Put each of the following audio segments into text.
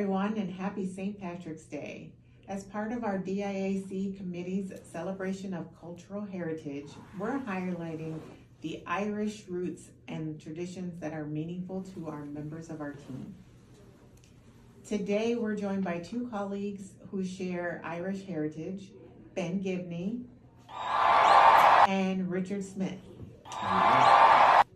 everyone, and happy St. Patrick's Day. As part of our DIAC committee's celebration of cultural heritage, we're highlighting the Irish roots and traditions that are meaningful to our members of our team. Today, we're joined by two colleagues who share Irish heritage, Ben Gibney and Richard Smyth.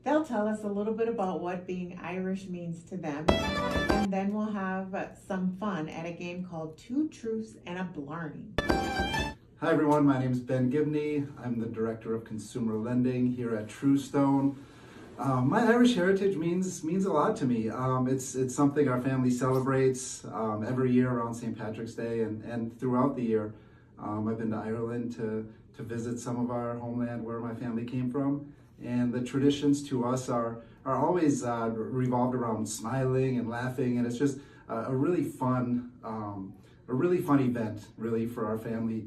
They'll tell us a little bit about what being Irish means to them, and then we'll have some fun at a game called Two Truths and a Blarney. Hi everyone, my name is Ben Gibney. I'm the Director of Consumer Lending here at TruStone. My Irish heritage means a lot to me. It's something our family celebrates every year around St. Patrick's Day and throughout the year. I've been to Ireland to visit some of our homeland where my family came from. And the traditions to us are always revolved around smiling and laughing, and it's just a really fun event, really, for our family.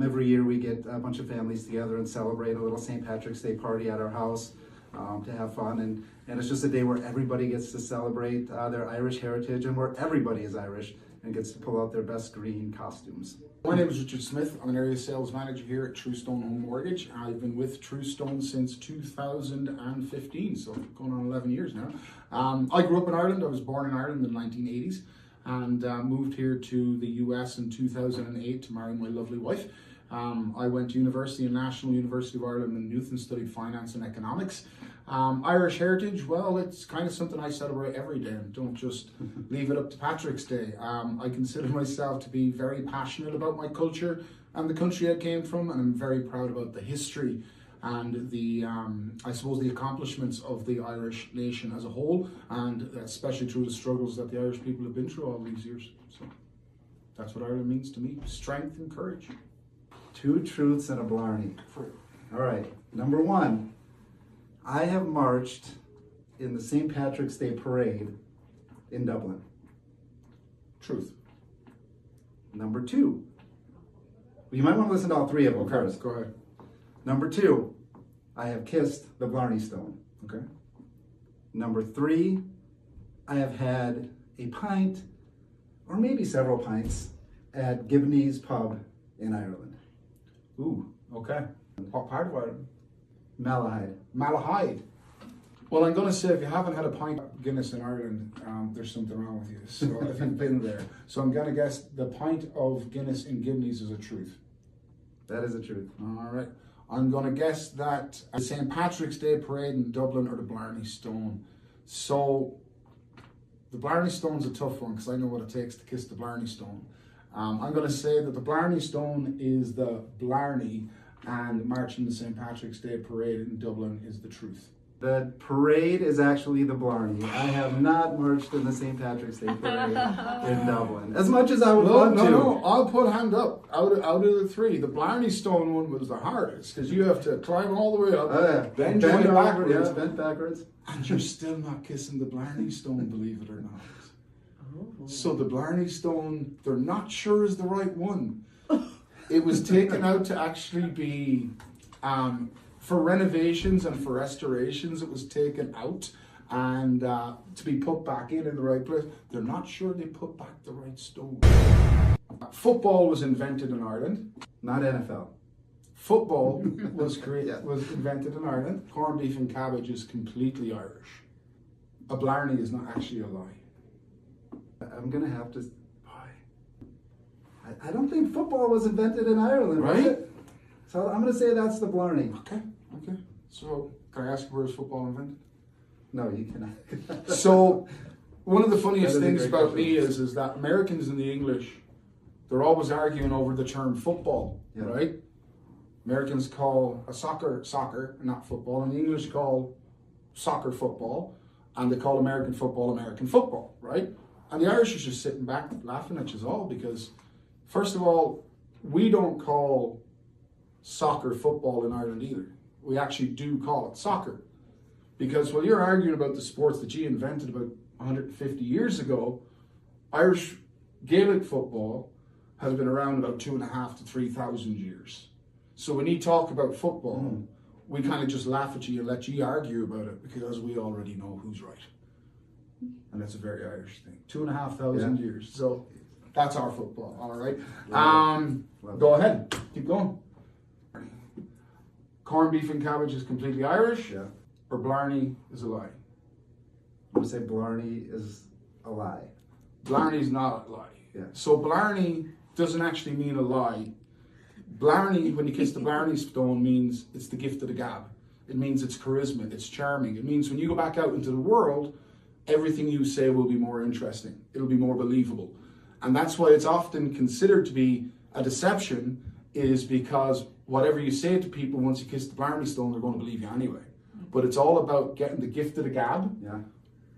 Every year we get a bunch of families together and celebrate a little St. Patrick's Day party at our house to have fun, and it's just a day where everybody gets to celebrate their Irish heritage and where everybody is Irish and gets to pull out their best green costumes. My name is Richard Smyth. I'm an area sales manager here at TruStone Home Mortgage. I've been with TruStone since 2015, so going on 11 years now. I grew up in Ireland. I was born in Ireland in the 1980s and moved here to the US in 2008 to marry my lovely wife. I went to university in National University of Ireland in Newth and studied finance and economics. Irish heritage, well, it's kind of something I celebrate every day and don't just leave it up to Patrick's Day. I consider myself to be very passionate about my culture and the country I came from, and I'm very proud about the history and the, I suppose, the accomplishments of the Irish nation as a whole, and especially through the struggles that the Irish people have been through all these years. So that's what Ireland means to me, strength and courage. Two truths and a Blarney. All right, number one. I have marched in the St. Patrick's Day Parade in Dublin. Truth. Number two. Well, you might want to listen to all three of them first. Go ahead. Number two, I have kissed the Blarney Stone. Okay. Number three, I have had a pint, or maybe several pints, at Gibney's pub in Ireland. Ooh, okay. What part of Ireland? Malahide. Malahide. Well, I'm going to say if you haven't had a pint of Guinness in Ireland, there's something wrong with you. So if you've been there. So I'm going to guess the pint of Guinness in Gibney's is a truth. That is the truth. All right. I'm going to guess that the St. Patrick's Day Parade in Dublin or the Blarney Stone. So the Blarney Stone's a tough one because I know what it takes to kiss the Blarney Stone. I'm going to say that the Blarney Stone is the Blarney, and marching the St. Patrick's Day Parade in Dublin is the truth. The parade is actually the Blarney. I have not marched in the St. Patrick's Day Parade in Dublin, as much as I would love to. No, I'll put hand up. Out of the three, the Blarney Stone one was the hardest because you have to climb all the way up, bend backwards, yes, bent backwards, and you're still not kissing the Blarney Stone, believe it or not. So the Blarney Stone, they're not sure is the right one. It was taken out to actually be, for renovations and for restorations, it was taken out and to be put back in the right place. They're not sure they put back the right stone. Football was invented in Ireland. Not NFL. Football was invented in Ireland. Corned beef and cabbage is completely Irish. A Blarney is not actually a lie. I'm going to have to... I don't think football was invented in Ireland, right? Was it? So I'm going to say that's the Blarney. Okay. So, can I ask where is football invented? No, you cannot. So, one of the funniest things about me is that Americans and the English, they're always arguing over the term football, right? Americans call a soccer, not football, and the English call soccer football, and they call American football, right? And the Irish are just sitting back laughing at you all because, first of all, we don't call soccer football in Ireland either. We actually do call it soccer. Because while you're arguing about the sports that you invented about 150 years ago, Irish Gaelic football has been around about 2,500 to 3,000 years. So when you talk about football, we kind of just laugh at you and let you argue about it because we already know who's right. And that's a very Irish thing. 2,500 Yeah. years. So that's our football, all right? Love it. Go ahead, keep going. Corned beef and cabbage is completely Irish, Yeah. or Blarney is a lie? I would say Blarney is a lie. Blarney's not a lie. Yeah. So Blarney doesn't actually mean a lie. Blarney, when you kiss the Blarney stone, means it's the gift of the gab. It means it's charisma, it's charming. It means when you go back out into the world, everything you say will be more interesting. It'll be more believable. And that's why it's often considered to be a deception, is because whatever you say to people, once you kiss the Blarney stone, they're going to believe you anyway. But it's all about getting the gift of the gab, Yeah.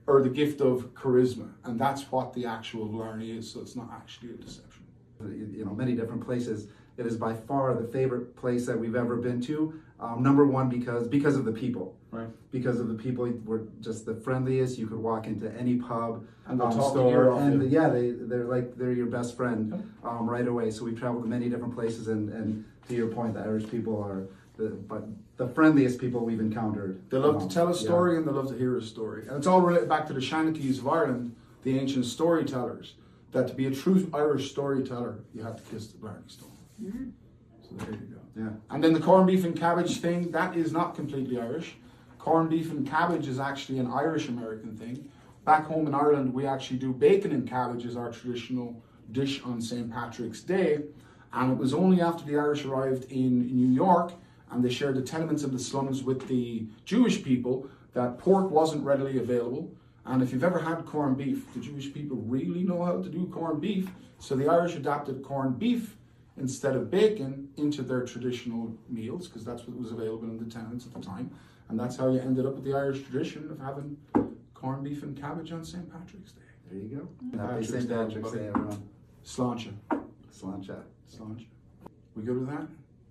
or the gift of charisma. And that's what the actual Blarney is, so it's not actually a deception. You know, many different places. It is by far the favorite place that we've ever been to. Number one, because of the people. Right. Because of the people, we're just the friendliest. You could walk into any pub, And they'll talk your ear off and you. yeah, they're your best friend right away. So we've traveled to many different places, and to your point, the Irish people are the friendliest people we've encountered. They love to tell a story, and they love to hear a story. And it's all related back to the Shankies of Ireland, the ancient storytellers, that to be a true Irish storyteller, you have to kiss the Blarney stone. So there you go. Yeah. And then the corned beef and cabbage thing, that is not completely Irish. Corned beef and cabbage is actually an Irish-American thing. Back home in Ireland, we actually do bacon and cabbage as our traditional dish on St. Patrick's Day. And it was only after the Irish arrived in New York and they shared the tenements of the slums with the Jewish people that pork wasn't readily available. And if you've ever had corned beef, the Jewish people really know how to do corned beef. So the Irish adapted corned beef instead of bacon into their traditional meals, because that's what was available in the tenements at the time. And that's how you ended up with the Irish tradition of having corned beef and cabbage on St. Patrick's Day. There you go. Mm-hmm. Happy St. Patrick's Day, everyone. Sláinte. Sláinte. Sláinte. We good with that?